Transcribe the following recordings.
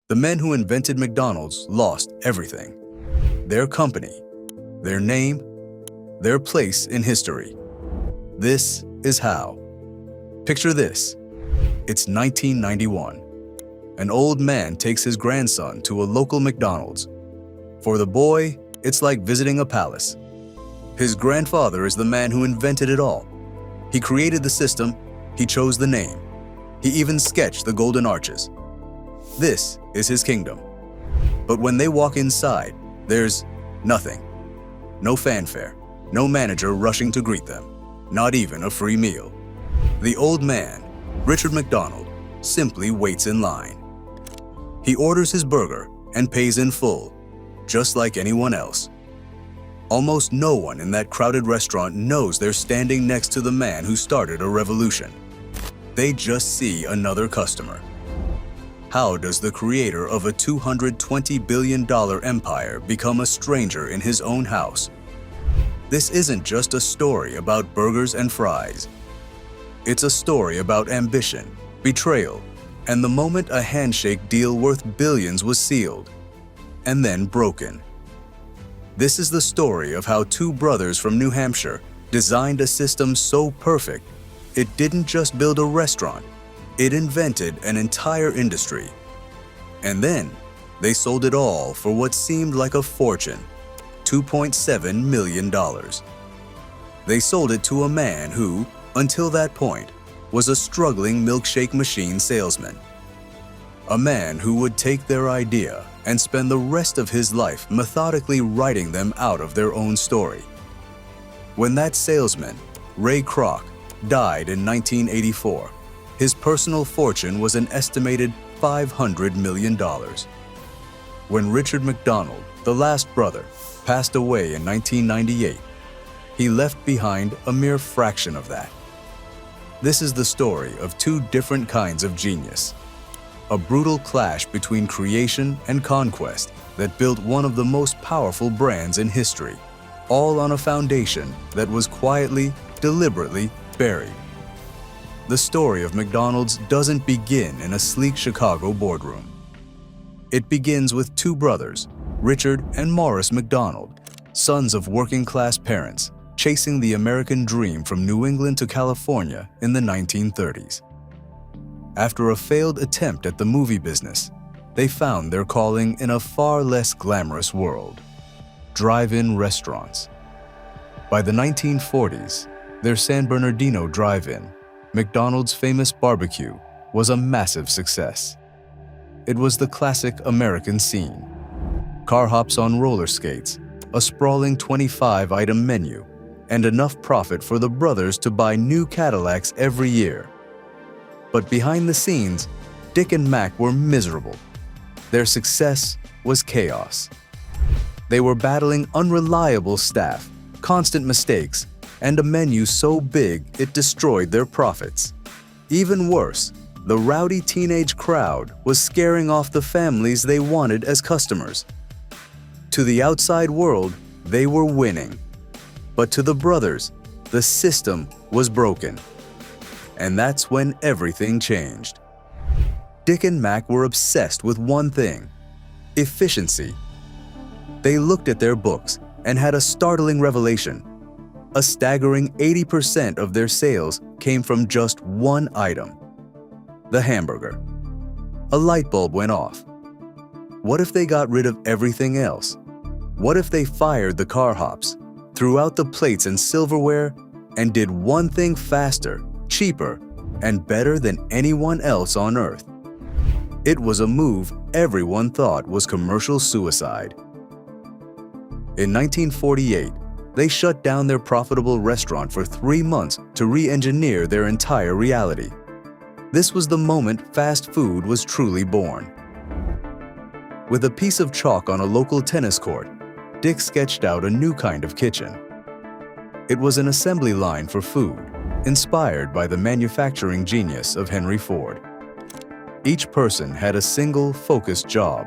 The men who invented McDonald's lost everything. Their company, their name, their place in history. This is how. Picture this. It's 1991. An old man takes his grandson to a local McDonald's. For the boy, it's like visiting a palace. His grandfather is the man who invented it all. He created the system, he chose the name. He even sketched the golden arches. This is his kingdom. But when they walk inside, there's nothing. No fanfare, no manager rushing to greet them, not even a free meal. The old man, Richard McDonald, simply waits in line. He orders his burger and pays in full, just like anyone else. Almost no one in that crowded restaurant knows they're standing next to the man who started a revolution. They just see another customer. How does the creator of a $220 billion empire become a stranger in his own house? This isn't just a story about burgers and fries. It's a story about ambition, betrayal, and the moment a handshake deal worth billions was sealed, and then broken. This is the story of how two brothers from New Hampshire designed a system so perfect, it didn't just build a restaurant, it invented an entire industry. And then, they sold it all for what seemed like a fortune, $2.7 million. They sold it to a man who, until that point, was a struggling milkshake machine salesman. A man who would take their idea and spend the rest of his life methodically writing them out of their own story. When that salesman, Ray Kroc, died in 1984, his personal fortune was an estimated $500 million. When Richard McDonald, the last brother, passed away in 1998, he left behind a mere fraction of that. This is the story of two different kinds of genius. A brutal clash between creation and conquest that built one of the most powerful brands in history, all on a foundation that was quietly, deliberately buried. The story of McDonald's doesn't begin in a sleek Chicago boardroom. It begins with two brothers, Richard and Maurice McDonald, sons of working-class parents, chasing the American dream from New England to California in the 1930s. After a failed attempt at the movie business, they found their calling in a far less glamorous world: drive-in restaurants. By the 1940s, their San Bernardino drive-in, McDonald's famous barbecue, was a massive success. It was the classic American scene: car hops on roller skates, a sprawling 25-item menu, and enough profit for the brothers to buy new Cadillacs every year. But behind the scenes, Dick and Mac were miserable. Their success was chaos. They were battling unreliable staff, constant mistakes, and a menu so big it destroyed their profits. Even worse, the rowdy teenage crowd was scaring off the families they wanted as customers. To the outside world, they were winning. But to the brothers, the system was broken. And that's when everything changed. Dick and Mac were obsessed with one thing: efficiency. They looked at their books and had a startling revelation. A staggering 80% of their sales came from just one item: the hamburger. A light bulb went off. What if they got rid of everything else? What if they fired the car hops, threw out the plates and silverware, and did one thing faster, cheaper, and better than anyone else on earth? It was a move everyone thought was commercial suicide. In 1948, they shut down their profitable restaurant for 3 months to re-engineer their entire reality. This was the moment fast food was truly born. With a piece of chalk on a local tennis court, Dick sketched out a new kind of kitchen. It was an assembly line for food, inspired by the manufacturing genius of Henry Ford. Each person had a single, focused job.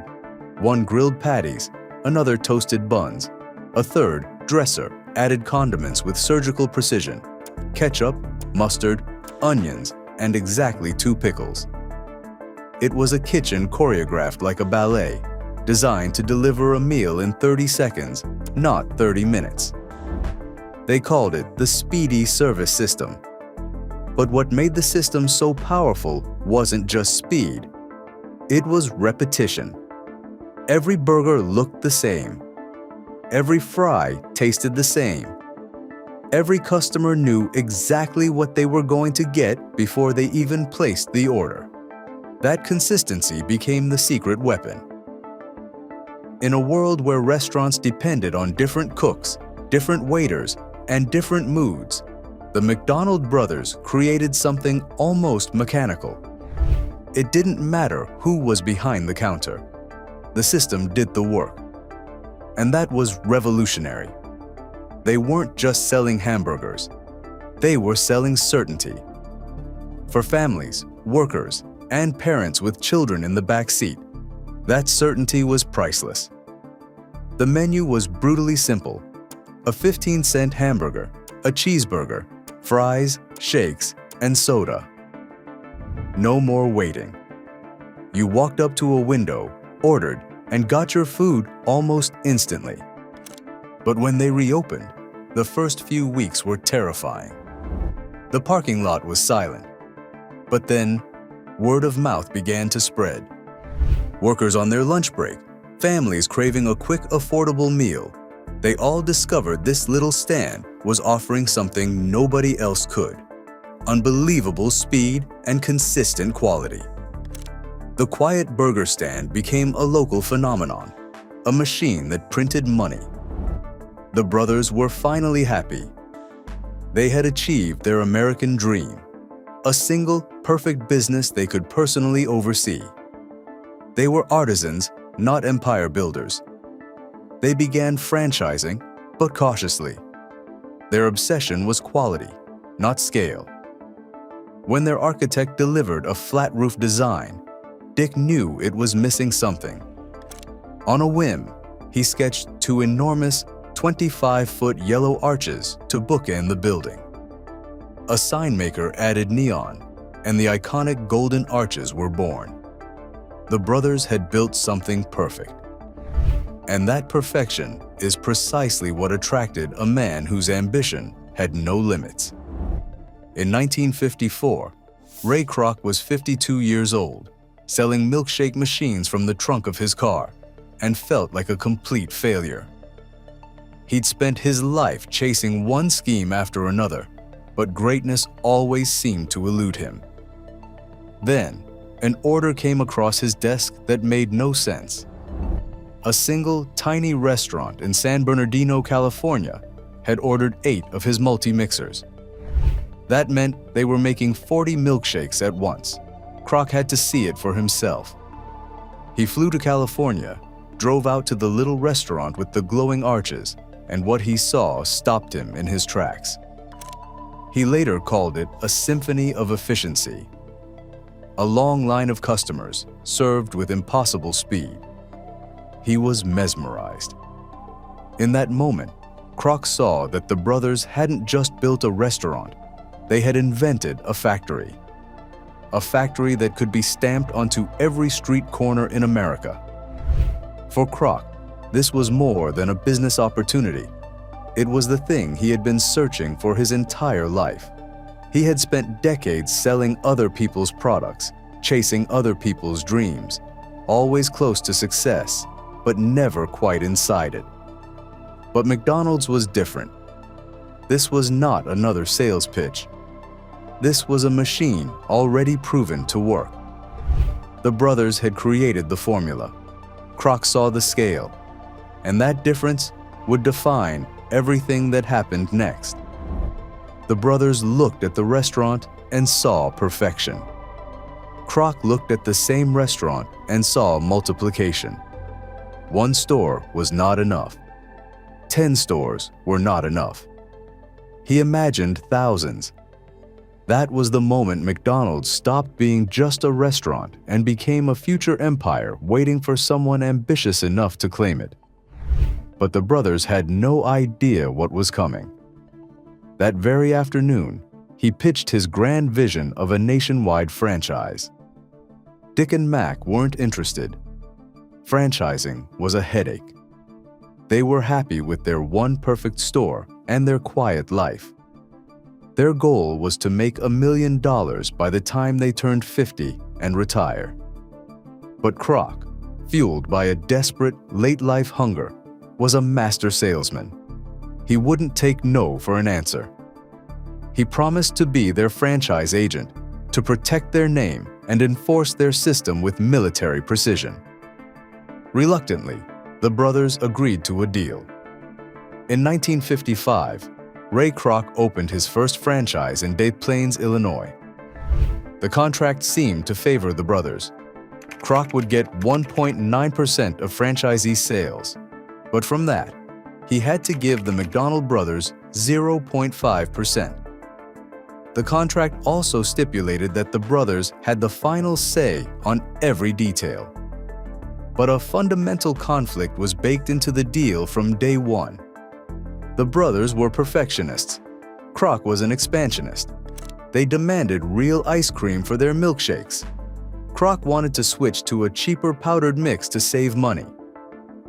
One grilled patties, another toasted buns, a third, dresser, added condiments with surgical precision, ketchup, mustard, onions, and exactly 2 pickles. It was a kitchen choreographed like a ballet, designed to deliver a meal in 30 seconds, not 30 minutes. They called it the Speedy Service System. But what made the system so powerful wasn't just speed. It was repetition. Every burger looked the same. Every fry tasted the same. Every customer knew exactly what they were going to get before they even placed the order. That consistency became the secret weapon. In a world where restaurants depended on different cooks, different waiters, and different moods, the McDonald brothers created something almost mechanical. It didn't matter who was behind the counter. The system did the work. And that was revolutionary. They weren't just selling hamburgers. They were selling certainty. For families, workers, and parents with children in the back seat, that certainty was priceless. The menu was brutally simple: a 15-cent hamburger, a cheeseburger, fries, shakes, and soda. No more waiting. You walked up to a window, ordered, and got your food almost instantly. But when they reopened, the first few weeks were terrifying. The parking lot was silent. But then, word of mouth began to spread. Workers on their lunch break, families craving a quick, affordable meal, they all discovered this little stand was offering something nobody else could: unbelievable speed and consistent quality. The quiet burger stand became a local phenomenon, a machine that printed money. The brothers were finally happy. They had achieved their American dream, a single, perfect business they could personally oversee. They were artisans, not empire builders. They began franchising, but cautiously. Their obsession was quality, not scale. When their architect delivered a flat roof design, Dick knew it was missing something. On a whim, he sketched two enormous 25-foot yellow arches to bookend the building. A sign maker added neon, and the iconic golden arches were born. The brothers had built something perfect. And that perfection is precisely what attracted a man whose ambition had no limits. In 1954, Ray Kroc was 52 years old, selling milkshake machines from the trunk of his car, and felt like a complete failure. He'd spent his life chasing one scheme after another, but greatness always seemed to elude him. Then, an order came across his desk that made no sense. A single, tiny restaurant in San Bernardino, California, had ordered 8 of his multi-mixers. That meant they were making 40 milkshakes at once. Kroc had to see it for himself. He flew to California, drove out to the little restaurant with the glowing arches, and what he saw stopped him in his tracks. He later called it a symphony of efficiency. A long line of customers, served with impossible speed. He was mesmerized. In that moment, Kroc saw that the brothers hadn't just built a restaurant, they had invented a factory. A factory that could be stamped onto every street corner in America. For Kroc, this was more than a business opportunity. It was the thing he had been searching for his entire life. He had spent decades selling other people's products, chasing other people's dreams, always close to success, but never quite inside it. But McDonald's was different. This was not another sales pitch. This was a machine already proven to work. The brothers had created the formula. Kroc saw the scale, and that difference would define everything that happened next. The brothers looked at the restaurant and saw perfection. Kroc looked at the same restaurant and saw multiplication. One store was not enough. 10 stores were not enough. He imagined thousands. That was the moment McDonald's stopped being just a restaurant and became a future empire waiting for someone ambitious enough to claim it. But the brothers had no idea what was coming. That very afternoon, he pitched his grand vision of a nationwide franchise. Dick and Mac weren't interested. Franchising was a headache. They were happy with their one perfect store and their quiet life. Their goal was to make $1 million by the time they turned 50 and retire. But Kroc, fueled by a desperate late-life hunger, was a master salesman. He wouldn't take no for an answer. He promised to be their franchise agent, to protect their name and enforce their system with military precision. Reluctantly, the brothers agreed to a deal. In 1955, Ray Kroc opened his first franchise in Des Plaines, Illinois. The contract seemed to favor the brothers. Kroc would get 1.9% of franchisee sales, but from that, he had to give the McDonald brothers 0.5%. The contract also stipulated that the brothers had the final say on every detail. But a fundamental conflict was baked into the deal from day one. The brothers were perfectionists. Kroc was an expansionist. They demanded real ice cream for their milkshakes. Kroc wanted to switch to a cheaper powdered mix to save money.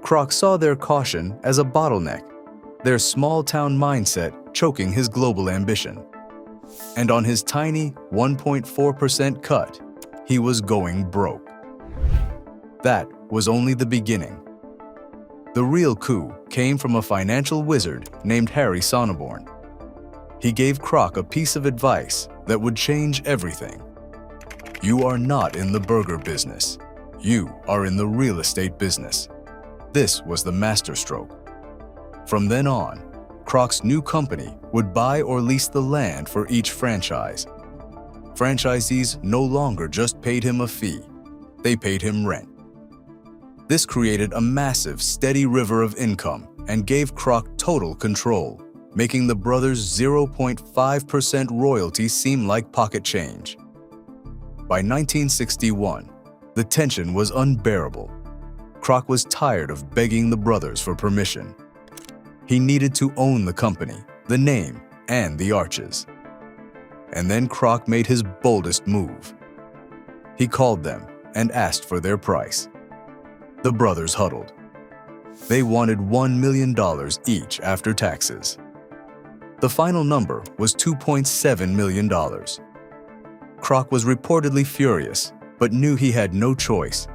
Kroc saw their caution as a bottleneck, their small-town mindset choking his global ambition. And on his tiny 1.4% cut, he was going broke. That was only the beginning. The real coup came from a financial wizard named Harry Sonneborn. He gave Kroc a piece of advice that would change everything. You are not in the burger business. You are in the real estate business. This was the masterstroke. From then on, Kroc's new company would buy or lease the land for each franchise. Franchisees no longer just paid him a fee, they paid him rent. This created a massive, steady river of income and gave Kroc total control, making the brothers' 0.5% royalty seem like pocket change. By 1961, the tension was unbearable. Kroc was tired of begging the brothers for permission. He needed to own the company, the name, and the arches. And then Kroc made his boldest move. He called them and asked for their price. The brothers huddled. They wanted $1 million each after taxes. The final number was $2.7 million. Kroc was reportedly furious, but knew he had no choice.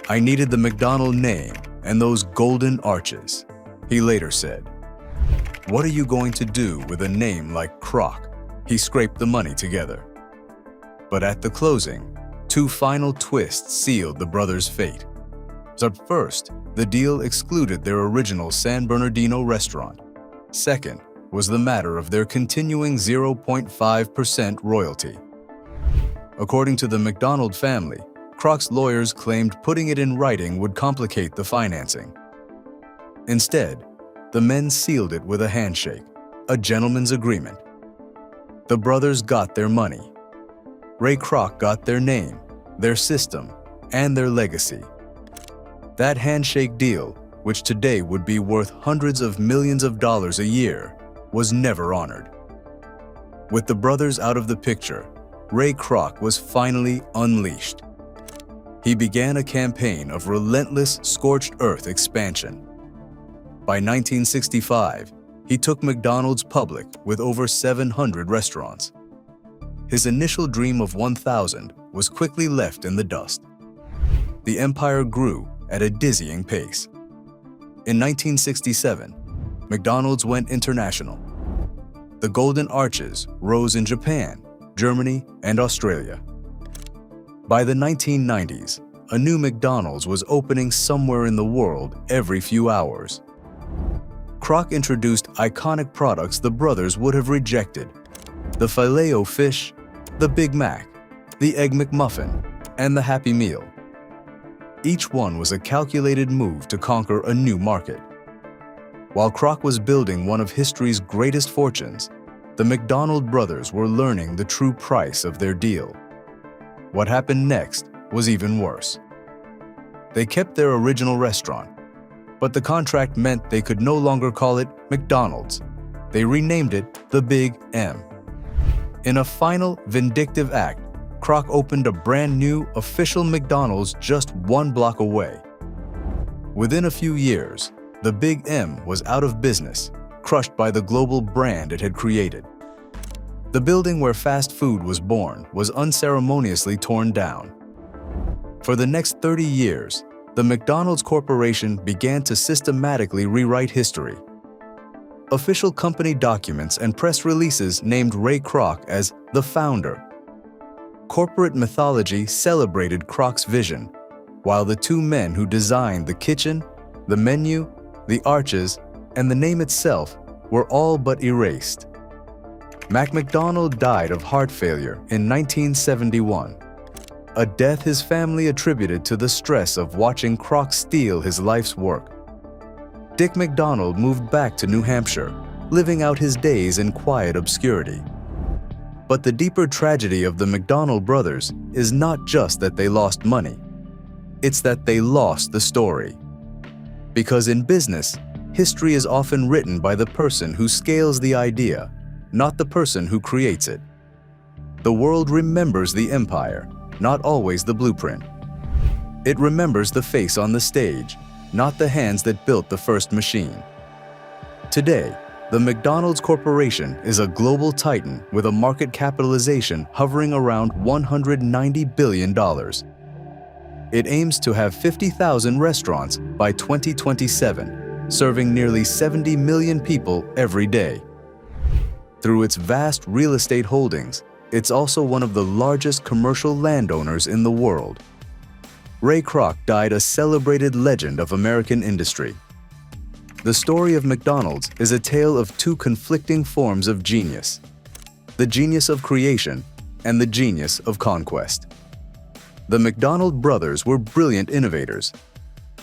I needed the McDonald name and those golden arches, he later said. What are you going to do with a name like Kroc? He scraped the money together. But at the closing, two final twists sealed the brothers' fate. At first, the deal excluded their original San Bernardino restaurant. Second was the matter of their continuing 0.5% royalty. According to the McDonald family, Kroc's lawyers claimed putting it in writing would complicate the financing. Instead, the men sealed it with a handshake, a gentleman's agreement. The brothers got their money. Ray Kroc got their name, their system, and their legacy. That handshake deal, which today would be worth hundreds of millions of dollars a year, was never honored. With the brothers out of the picture, Ray Kroc was finally unleashed. He began a campaign of relentless scorched earth expansion. By 1965, he took McDonald's public with over 700 restaurants. His initial dream of 1,000 was quickly left in the dust. The empire grew at a dizzying pace. In 1967, McDonald's went international. The Golden Arches rose in Japan, Germany, and Australia. By the 1990s, a new McDonald's was opening somewhere in the world every few hours. Kroc introduced iconic products the brothers would have rejected: the Filet-O-Fish, the Big Mac, the Egg McMuffin, and the Happy Meal. Each one was a calculated move to conquer a new market. While Kroc was building one of history's greatest fortunes, the McDonald brothers were learning the true price of their deal. What happened next was even worse. They kept their original restaurant, but the contract meant they could no longer call it McDonald's. They renamed it the Big M. In a final vindictive act, Kroc opened a brand new, official McDonald's just 1 block away. Within a few years, the Big M was out of business, crushed by the global brand it had created. The building where fast food was born was unceremoniously torn down. For the next 30 years, the McDonald's Corporation began to systematically rewrite history. Official company documents and press releases named Ray Kroc as the founder. Corporate mythology celebrated Kroc's vision, while the 2 men who designed the kitchen, the menu, the arches, and the name itself were all but erased. McDonald died of heart failure in 1971, a death his family attributed to the stress of watching Kroc steal his life's work. Dick McDonald moved back to New Hampshire, living out his days in quiet obscurity. But the deeper tragedy of the McDonald brothers is not just that they lost money. It's that they lost the story. Because in business, history is often written by the person who scales the idea, not the person who creates it. The world remembers the empire, not always the blueprint. It remembers the face on the stage, not the hands that built the first machine. Today, the McDonald's Corporation is a global titan with a market capitalization hovering around $190 billion. It aims to have 50,000 restaurants by 2027, serving nearly 70 million people every day. Through its vast real estate holdings, it's also one of the largest commercial landowners in the world. Ray Kroc died a celebrated legend of American industry. The story of McDonald's is a tale of 2 conflicting forms of genius: the genius of creation and the genius of conquest. The McDonald brothers were brilliant innovators.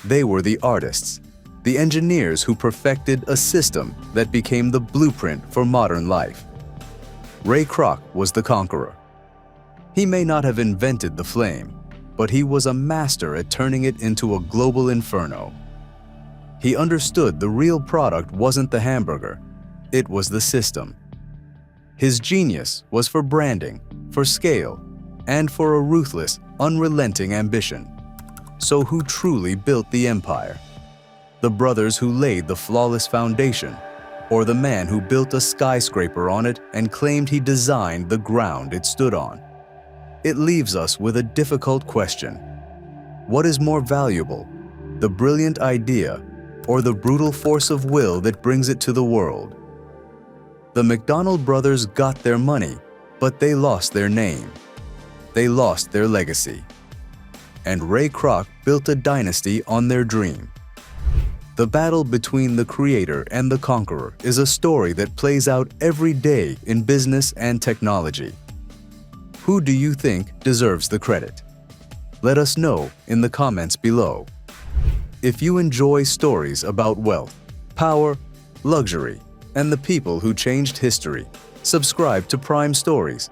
They were the artists, the engineers who perfected a system that became the blueprint for modern life. Ray Kroc was the conqueror. He may not have invented the flame, but he was a master at turning it into a global inferno. He understood the real product wasn't the hamburger, it was the system. His genius was for branding, for scale, and for a ruthless, unrelenting ambition. So who truly built the empire? The brothers who laid the flawless foundation, or the man who built a skyscraper on it and claimed he designed the ground it stood on? It leaves us with a difficult question. What is more valuable, the brilliant idea or the brutal force of will that brings it to the world? The McDonald brothers got their money, but they lost their name. They lost their legacy. And Ray Kroc built a dynasty on their dream. The battle between the creator and the conqueror is a story that plays out every day in business and technology. Who do you think deserves the credit? Let us know in the comments below. If you enjoy stories about wealth, power, luxury, and the people who changed history, subscribe to Prime Stories